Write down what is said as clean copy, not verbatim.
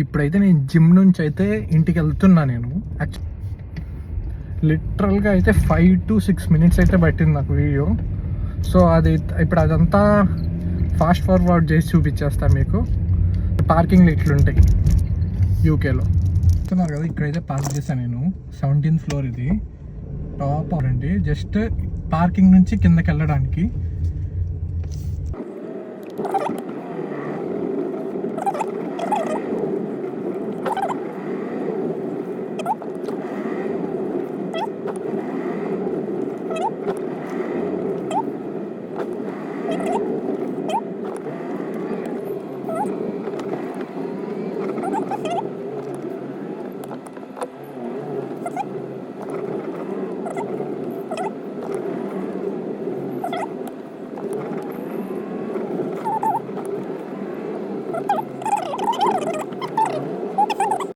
ఇప్పుడైతే నేను జిమ్ నుంచి అయితే ఇంటికి వెళ్తున్నా. నేను లిటరల్గా అయితే 5 to 6 minutes అయితే పట్టింది నాకు వీడియో. సో అది ఇప్పుడు అదంతా ఫాస్ట్ ఫార్వర్డ్ చేసి చూపించేస్తాను మీకు. పార్కింగ్లు ఇట్లుంటాయి యూకేలో. చూస్తున్నారు కదా, ఇక్కడైతే పార్క్ చేశాను నేను. 17th floor ఇది, టాప్ అండి. జస్ట్ పార్కింగ్ నుంచి కిందకి వెళ్ళడానికి